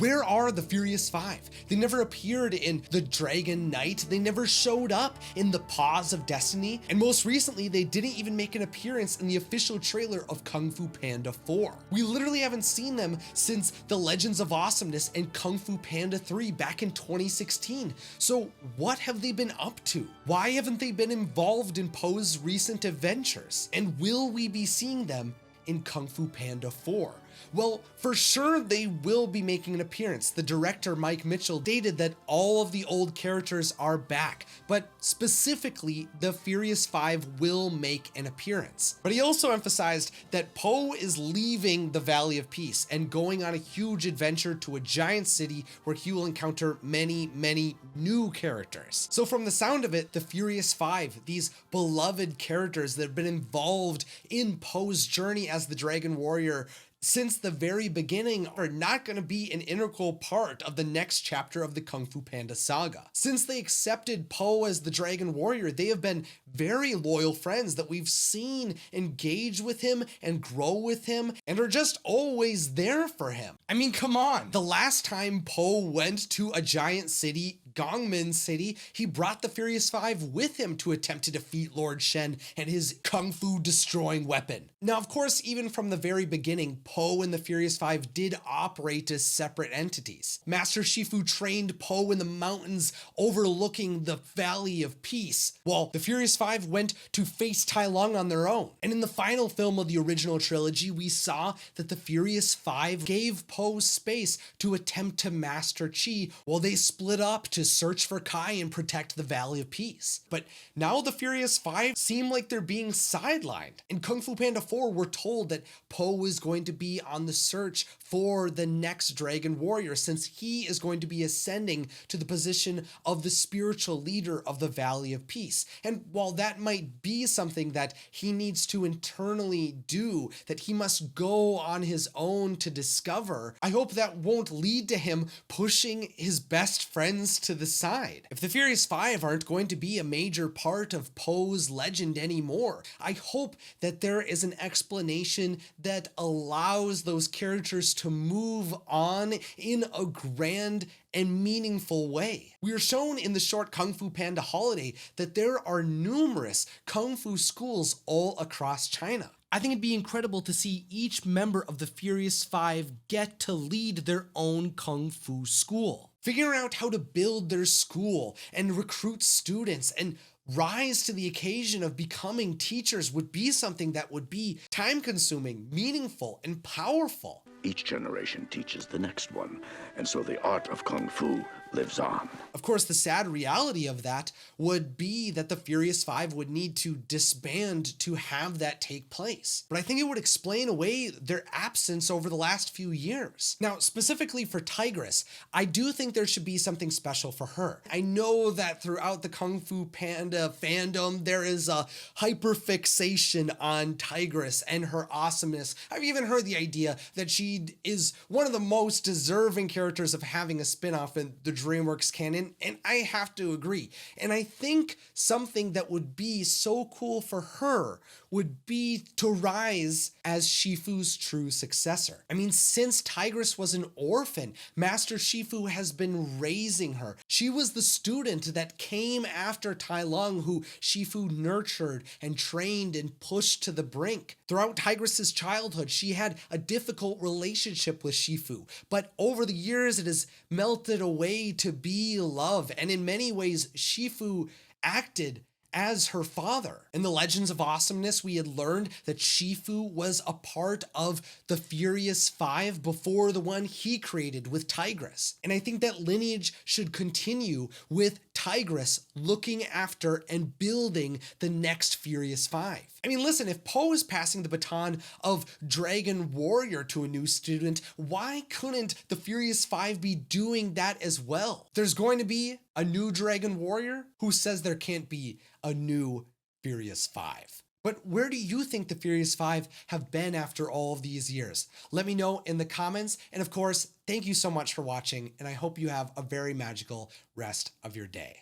Where are the Furious Five? They never appeared in The Dragon Knight, they never showed up in the Paws of Destiny, and most recently they didn't even make an appearance in the official trailer of Kung Fu Panda 4. We literally haven't seen them since the Legends of Awesomeness and Kung Fu Panda 3 back in 2016. So what have they been up to? Why haven't they been involved in Po's recent adventures? And will we be seeing them in Kung Fu Panda 4? Well, for sure they will be making an appearance. The director, Mike Mitchell, stated that all of the old characters are back, but specifically, the Furious Five will make an appearance. But he also emphasized that Po is leaving the Valley of Peace and going on a huge adventure to a giant city where he will encounter many, many new characters. So from the sound of it, the Furious Five, these beloved characters that have been involved in Po's journey as the Dragon Warrior since the very beginning, are not going to be an integral part of the next chapter of the Kung Fu Panda saga. Since they accepted Po as the Dragon Warrior, they have been very loyal friends that we've seen engage with him and grow with him and are just always there for him. I mean, come on. The last time Po went to a giant city, Gongmin City, he brought the Furious Five with him to attempt to defeat Lord Shen and his Kung Fu destroying weapon. Now, of course, even from the very beginning, Po and the Furious Five did operate as separate entities. Master Shifu trained Po in the mountains overlooking the Valley of Peace, while the Furious Five went to face Tai Lung on their own. And in the final film of the original trilogy, we saw that the Furious Five gave Po space to attempt to master Chi while they split up to search for Kai and protect the Valley of Peace. But now the Furious Five seem like they're being sidelined. In Kung Fu Panda 4, we're told that Po is going to be on the search for the next Dragon Warrior, since he is going to be ascending to the position of the spiritual leader of the Valley of Peace. And while that might be something that he needs to internally do, that he must go on his own to discover, I hope that won't lead to him pushing his best friends to the side. If the Furious Five aren't going to be a major part of Po's legend anymore, I hope that there is an explanation that allows those characters to move on in a grand and meaningful way. We are shown in the short Kung Fu Panda holiday that there are numerous Kung Fu schools all across China. I think it'd be incredible to see each member of the Furious Five get to lead their own Kung Fu school. Figuring out how to build their school and recruit students and rise to the occasion of becoming teachers would be something that would be time-consuming, meaningful, and powerful. Each generation teaches the next one, and so the art of Kung Fu lives on. Of course, the sad reality of that would be that the Furious Five would need to disband to have that take place. But I think it would explain away their absence over the last few years. Now, specifically for Tigress, I do think there should be something special for her. I know that throughout the Kung Fu Panda fandom, there is a hyperfixation on Tigress and her awesomeness. I've even heard the idea that she is one of the most deserving characters of having a spin-off in the DreamWorks canon, and I have to agree. And I think something that would be so cool for her would be to rise as Shifu's true successor. I mean, since Tigress was an orphan, Master Shifu has been raising her. She was the student that came after Tai Lung, who Shifu nurtured and trained and pushed to the brink. Throughout Tigress's childhood, she had a difficult relationship with Shifu, but over the years it has melted away to be love, and in many ways Shifu acted as her father. In the Legends of Awesomeness, we had learned that Shifu was a part of the Furious Five before the one he created with Tigress. And I think that lineage should continue with Tigress looking after and building the next Furious Five. I mean, listen, if Po is passing the baton of Dragon Warrior to a new student, why couldn't the Furious Five be doing that as well? There's going to be a new Dragon Warrior. Who says there can't be a new Furious Five? But where do you think the Furious Five have been after all of these years? Let me know in the comments. And of course, thank you so much for watching, and I hope you have a very magical rest of your day.